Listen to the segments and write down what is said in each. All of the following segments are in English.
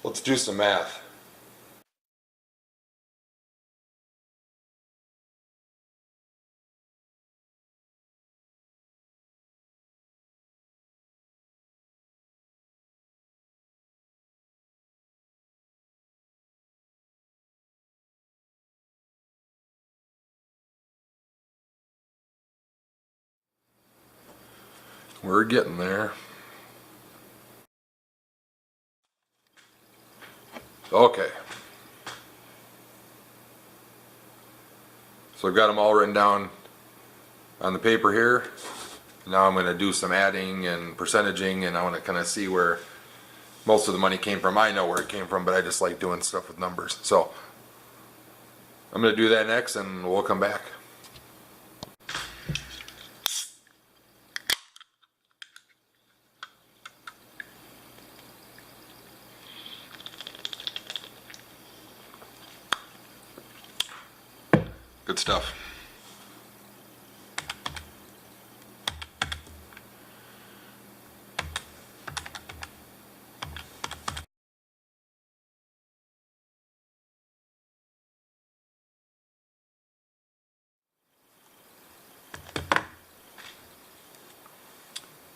Let's do some math. We're getting there. Okay. So I've got them all written down on the paper here. Now I'm going to do some adding and percentaging, and I want to kind of see where most of the money came from. I know where it came from, but I just like doing stuff with numbers. So I'm going to do that next, and we'll come back. Good stuff.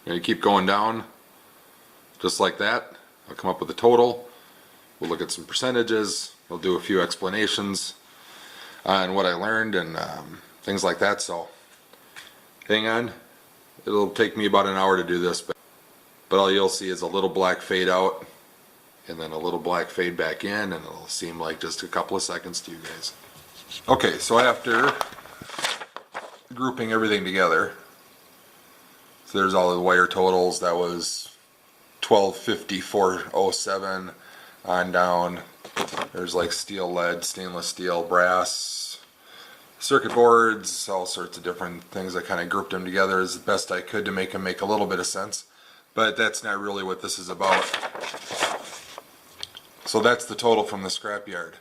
You keep going down just like that. I'll come up with a total. We'll look at some percentages. We'll do a few explanations on what I learned and things like that. So hang on. It'll take me about an hour to do this, but all you'll see is a little black fade out and then a little black fade back in, and it'll seem like just a couple of seconds to you guys. Okay, so after grouping everything together, so there's all the wire totals. That was 1254.07 on down. There's like steel, lead, stainless steel, brass, circuit boards, all sorts of different things. I kind of grouped them together as best I could to make them make a little bit of sense, but that's not really what this is about. So that's the total from the scrapyard.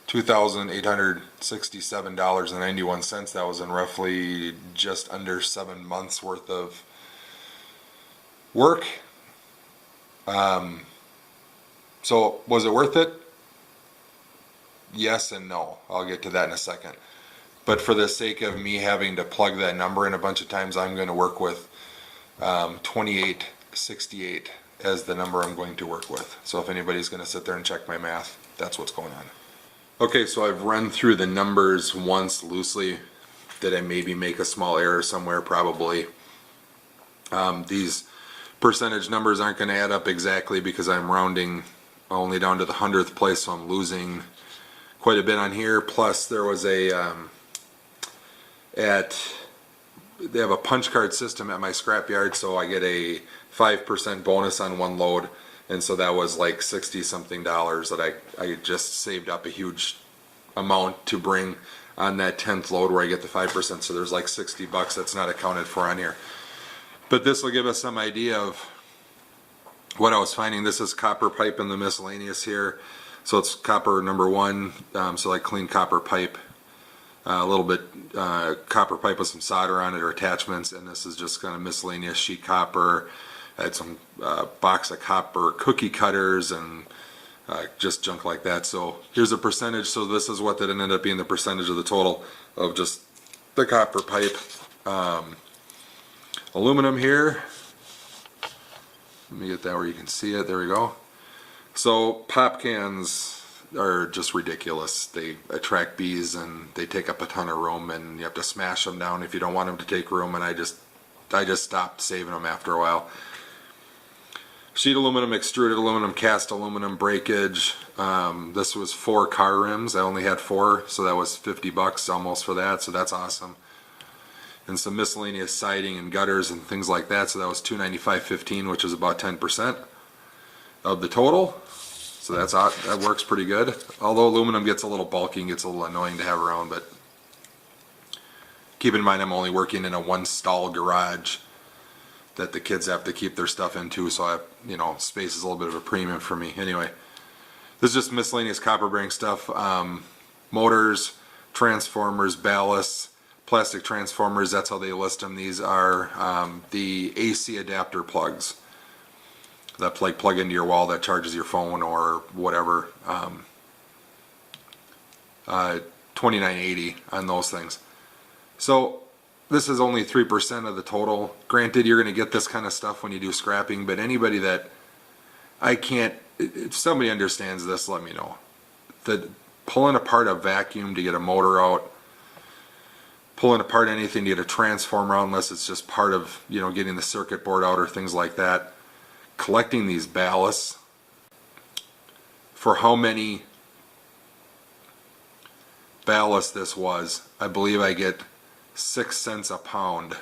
$2,867.91. That was in roughly just under 7 months worth of work. So was it worth it? Yes and no. I'll get to that in a second. But for the sake of me having to plug that number in a bunch of times, I'm going to work with 2868 as the number I'm going to work with. So if anybody's going to sit there and check my math, that's what's going on. Okay, so I've run through the numbers once loosely. Did I maybe make a small error somewhere? Probably. These percentage numbers aren't going to add up exactly because I'm rounding only down to the 100th place, so I'm losing quite a bit on here. Plus there was they have a punch card system at my scrapyard, so I get a 5% bonus on one load. And so that was like 60 something dollars that I just saved up a huge amount to bring on that 10th load where I get the 5%. So there's like 60 bucks that's not accounted for on here. But this will give us some idea of what I was finding. This is copper pipe in the miscellaneous here. So it's copper number 1, so like clean copper pipe. A little bit copper pipe with some solder on it or attachments. And this is just kind of miscellaneous sheet copper. I had some box of copper cookie cutters and just junk like that. So here's a percentage. So this is what that ended up being the percentage of the total of just the copper pipe. Aluminum here. Let me get that where you can see it. There we go. So pop cans are just ridiculous. They attract bees and they take up a ton of room, and you have to smash them down if you don't want them to take room. And I just stopped saving them after a while. Sheet aluminum, extruded aluminum, cast aluminum, breakage. This was 4 car rims. I only had 4, so that was 50 bucks almost for that, so that's awesome. And some miscellaneous siding and gutters and things like that, so that was $295.15, which is about 10% of the total. So that works pretty good. Although aluminum gets a little bulky and gets a little annoying to have around, but keep in mind I'm only working in a 1-stall garage that the kids have to keep their stuff into, so space is a little bit of a premium for me. Anyway, this is just miscellaneous copper bearing stuff. Motors, transformers, ballasts, plastic transformers, that's how they list them. These are the AC adapter plugs. that like plug into your wall that charges your phone or whatever. 2980 on those things. So this is only 3% of the total. Granted, you're going to get this kind of stuff when you do scrapping, but anybody that if somebody understands this, let me know. That pulling apart a vacuum to get a motor out, pulling apart anything to get a transformer out, unless it's just part of, getting the circuit board out or things like that. Collecting these ballasts, for how many ballast this was, I believe I get 6 cents a pound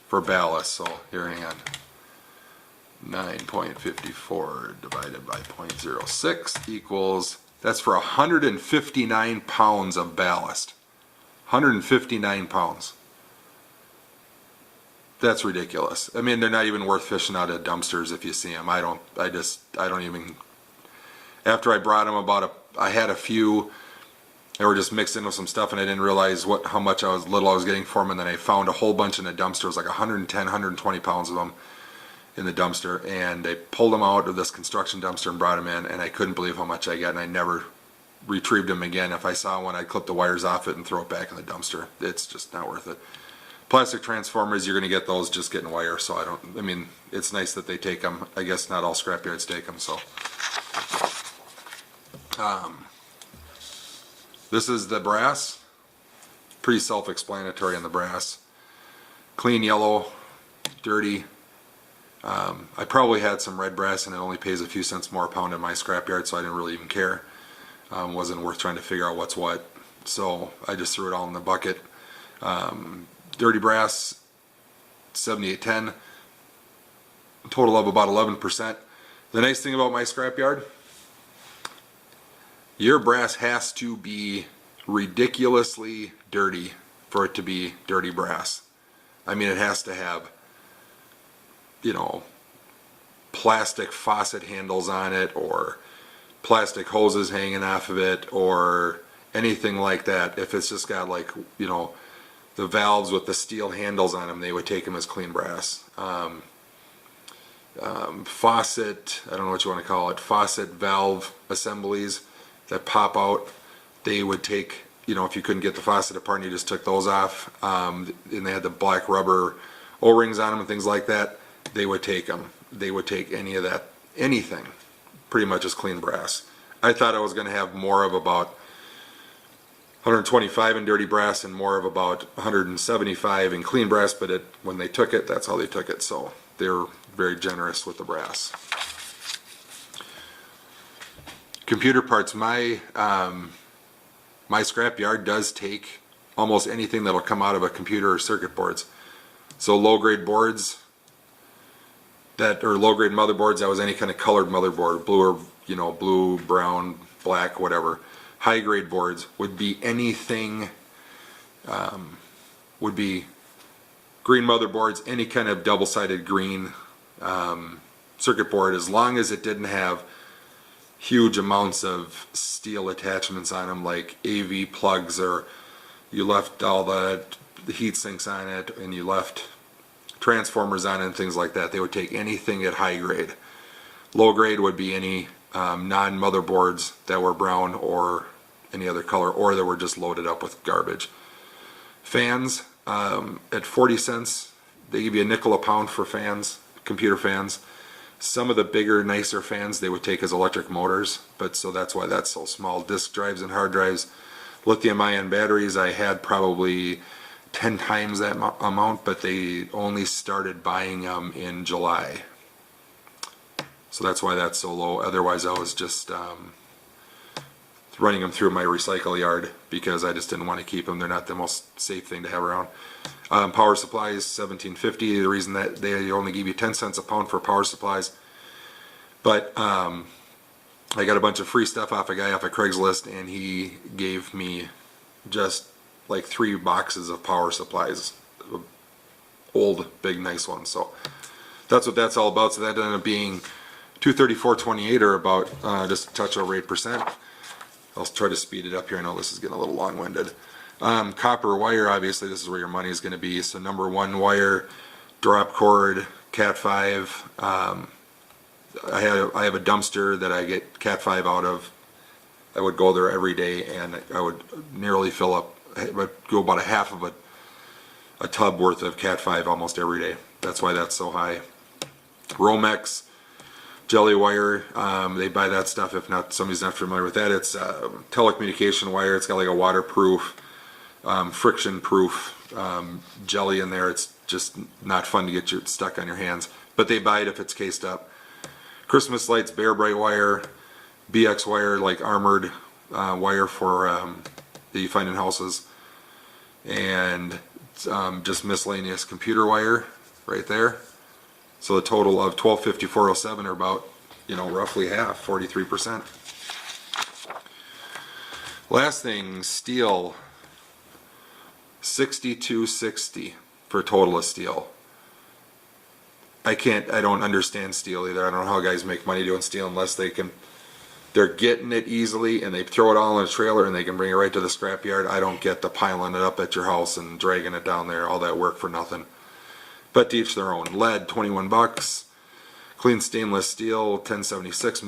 for ballast. So here, hang on. 9.54 divided by 0.06 equals, that's for 159 pounds of ballast. 159 pounds. That's ridiculous. I mean, they're not even worth fishing out of dumpsters if you see them. I don't even, after I brought them I had a few, they were just mixed in with some stuff and I didn't realize how much little I was getting for them, and then I found a whole bunch in a dumpster. It was like 110, 120 pounds of them in the dumpster, and they pulled them out of this construction dumpster and brought them in, and I couldn't believe how much I got, and I never retrieved them again. If I saw one, I'd clip the wires off it and throw it back in the dumpster. It's just not worth it. Plastic transformers, you're going to get those just getting wire, so it's nice that they take them. I guess not all scrapyards take them, so. This is the brass. Pretty self-explanatory on the brass. Clean yellow, dirty. I probably had some red brass and it only pays a few cents more a pound in my scrapyard, so I didn't really even care. Wasn't worth trying to figure out what's what, so I just threw it all in the bucket. Dirty brass, 7810, total of about 11%. The nice thing about my scrapyard, your brass has to be ridiculously dirty for it to be dirty brass. I mean, it has to have, plastic faucet handles on it, or plastic hoses hanging off of it, or anything like that. If it's just got the valves with the steel handles on them, they would take them as clean brass. Faucet, I don't know what you want to call it, faucet valve assemblies that pop out, they would take, if you couldn't get the faucet apart and you just took those off, and they had the black rubber O-rings on them and things like that, they would take them. They would take any of that, anything, pretty much as clean brass. I thought I was going to have more of about 125 in dirty brass and more of about 175 in clean brass, but when they took it, that's how they took it. So they're very generous with the brass. Computer parts, my scrap yard does take almost anything that'll come out of a computer or circuit boards. So low grade boards or low grade motherboards, that was any kind of colored motherboard, blue or blue, brown, black, whatever. High grade boards would be anything, would be green motherboards, any kind of double-sided green circuit board, as long as it didn't have huge amounts of steel attachments on them, like AV plugs, or you left all the heat sinks on it and you left transformers on it and things like that. They would take anything at high grade. Low grade would be any non-motherboards that were brown or any other color, or that were just loaded up with garbage. Fans, at 40 cents, they give you a nickel a pound for fans, computer fans. Some of the bigger, nicer fans they would take as electric motors, but so that's why that's so small. Disk drives and hard drives. Lithium-ion batteries, I had probably 10 times that amount, but they only started buying them in July. So that's why that's so low. Otherwise, I was just running them through my recycle yard because I just didn't want to keep them. They're not the most safe thing to have around. Power supplies, $17.50. The reason that they only give you 10 cents a pound for power supplies. But I got a bunch of free stuff off a guy off of Craigslist, and he gave me just like 3 boxes of power supplies. Old, big, nice ones. So that's what that's all about. So that ended up being $234.28, or about just a touch over 8%. I'll try to speed it up here. I know this is getting a little long-winded. Copper wire, obviously this is where your money is going to be. So number 1 wire, drop cord, Cat 5, I have a dumpster that I get Cat 5 out of. I would go there every day, and I would nearly fill up. I would go about a half of a tub worth of Cat 5 almost every day. That's why that's so high. Romex jelly wire, they buy that stuff if not somebody's not familiar with that. It's telecommunication wire. It's got like a waterproof, friction proof jelly in there. It's just not fun to get stuck on your hands, but they buy it if it's cased up. Christmas lights, Bear Bright wire, BX wire, like armored wire for that you find in houses, and just miscellaneous computer wire right there. So the total of 1250, 407 are about, roughly half, 43%. Last thing, steel, 6260 for a total of steel. I don't understand steel either. I don't know how guys make money doing steel unless they're getting it easily and they throw it all in a trailer and they can bring it right to the scrapyard. I don't get the piling it up at your house and dragging it down there, all that work for nothing. But to each their own. Lead, 21 bucks. Clean stainless steel, 1076.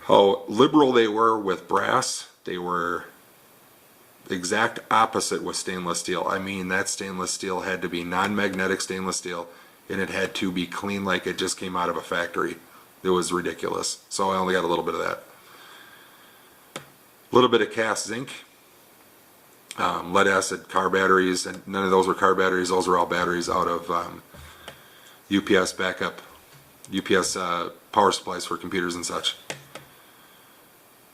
How liberal they were with brass, they were the exact opposite with stainless steel. I mean, that stainless steel had to be non-magnetic stainless steel, and it had to be clean like it just came out of a factory. It was ridiculous. So I only got a little bit of that. A little bit of cast zinc. Lead acid car batteries, and none of those were car batteries. Those were all batteries out of UPS backup, UPS power supplies for computers and such.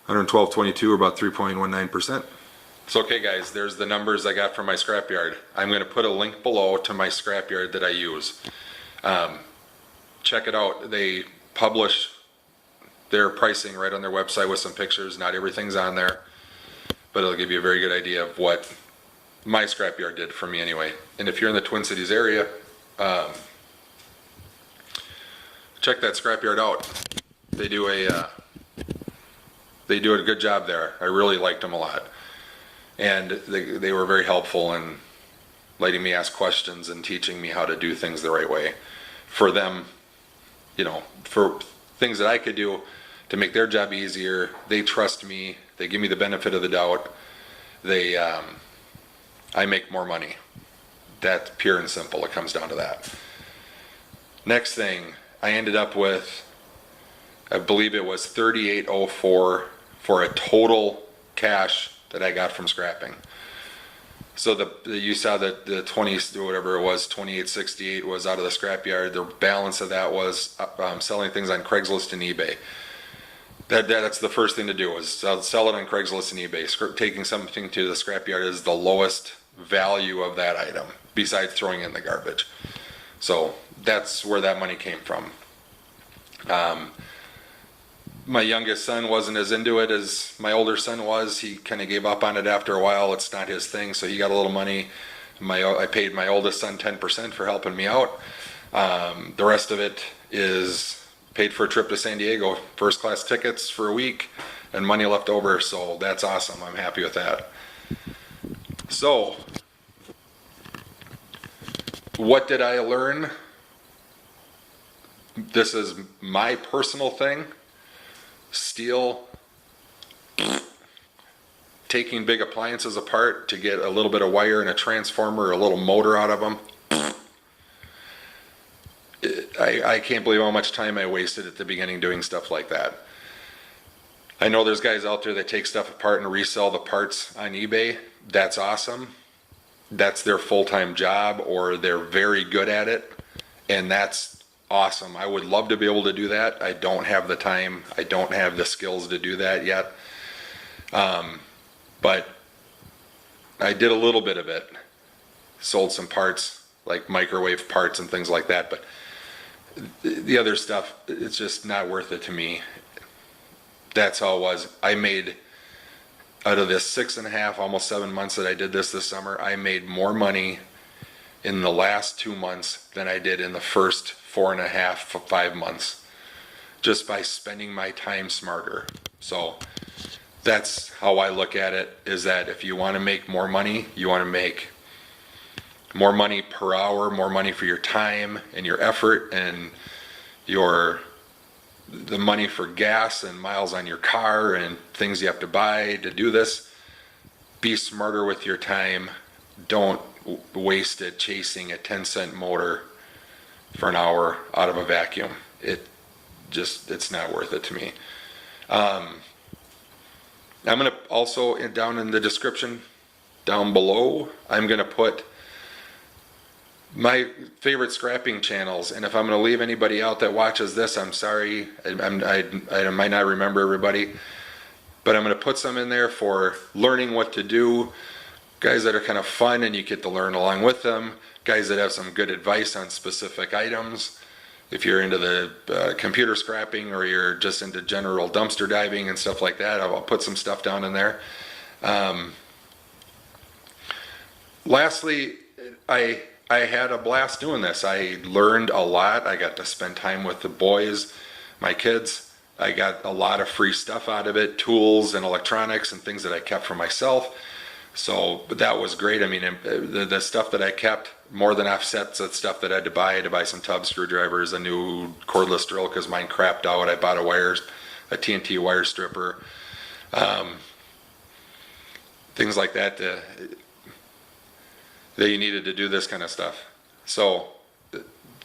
112.22 or about 3.19%. So okay guys, there's the numbers I got from my scrapyard. I'm going to put a link below to my scrapyard that I use. Check it out. They publish their pricing right on their website with some pictures. Not everything's on there, but it'll give you a very good idea of what my scrapyard did for me anyway. And if you're in the Twin Cities area, check that scrapyard out. They do a good job there. I really liked them a lot, and they were very helpful in letting me ask questions and teaching me how to do things the right way. For them, for things that I could do to make their job easier, they trust me. They give me the benefit of the doubt. I make more money. That's pure and simple. It comes down to that. Next thing, I ended up with, I believe it was $38.04 for a total cash that I got from scrapping. So you saw that the 20 or whatever it was, 28.68 was out of the scrapyard. The balance of that was selling things on Craigslist and eBay. That's the first thing to do, is sell it on Craigslist and eBay. Taking something to the scrapyard is the lowest value of that item, besides throwing it in the garbage. So that's where that money came from. My youngest son wasn't as into it as my older son was. He kind of gave up on it after a while. It's not his thing, so he got a little money. I paid my oldest son 10% for helping me out. The rest of it is paid for a trip to San Diego, first class tickets for a week, and money left over, so that's awesome. I'm happy with that. So, what did I learn? This is my personal thing. Steel, taking big appliances apart to get a little bit of wire and a transformer or a little motor out of them. I can't believe how much time I wasted at the beginning doing stuff like that. I know there's guys out there that take stuff apart and resell the parts on eBay. That's awesome. That's their full-time job, or they're very good at it, and that's awesome. I would love to be able to do that. I don't have the time. I don't have the skills to do that yet. But I did a little bit of it. Sold some parts, like microwave parts and things like that, but the other stuff, it's just not worth it to me. That's how it was. I made, out of this 6.5, almost 7 months that I did this summer, I made more money in the last 2 months than I did in the first 4.5, 5 months, just by spending my time smarter. So that's how I look at it, is that if you want to make more money, you want to make more money per hour, more money for your time and your effort and your the money for gas and miles on your car and things you have to buy to do this. Be smarter with your time. Don't waste it chasing a 10-cent motor for an hour out of a vacuum. It's not worth it to me. I'm going to also, down in the description down below, I'm going to put my favorite scrapping channels, and if I'm going to leave anybody out that watches this, I'm sorry. I might not remember everybody, but I'm going to put some in there for learning what to do. Guys that are kind of fun and you get to learn along with them. Guys that have some good advice on specific items. If you're into the computer scrapping, or you're just into general dumpster diving and stuff like that, I'll put some stuff down in there. Lastly, I had a blast doing this. I learned a lot. I got to spend time with the boys, my kids. I got a lot of free stuff out of it, tools and electronics and things that I kept for myself. So, but that was great. I mean, the stuff that I kept more than offsets the stuff that I had to buy. I had to buy some tub screwdrivers, a new cordless drill because mine crapped out. I bought a TNT wire stripper, things like that that you needed to do this kind of stuff. So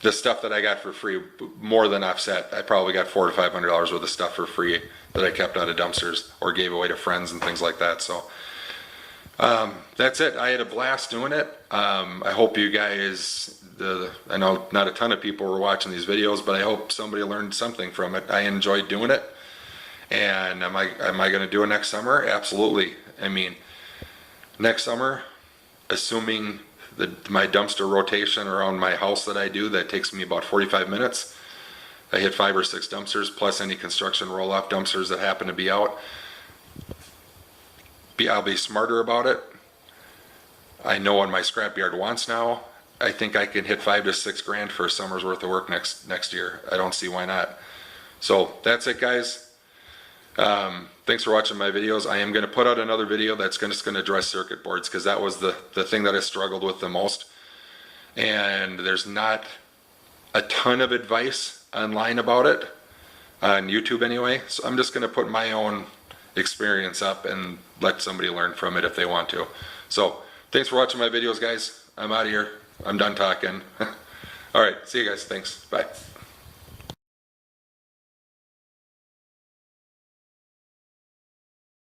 the stuff that I got for free more than offset. I probably got $400 to $500 worth of stuff for free that I kept out of dumpsters or gave away to friends and things like that. So that's it. I had a blast doing it. I hope you guys, I know not a ton of people were watching these videos, but I hope somebody learned something from it. I enjoyed doing it. And am I going to do it next summer? Absolutely. I mean, next summer, assuming my dumpster rotation around my house that I do, that takes me about 45 minutes. I hit 5 or 6 dumpsters plus any construction roll-off dumpsters that happen to be out. I'll be smarter about it. I know what my scrapyard wants now. I think I can hit $5 to $6 grand for a summer's worth of work next year. I don't see why not. So that's it, guys. Thanks for watching my videos. I am going to put out another video that's just going to address circuit boards, because that was the thing that I struggled with the most. And there's not a ton of advice online about it, on YouTube anyway. So I'm just going to put my own experience up and let somebody learn from it if they want to. So thanks for watching my videos, guys. I'm out of here. I'm done talking. All right, see you guys. Thanks. Bye.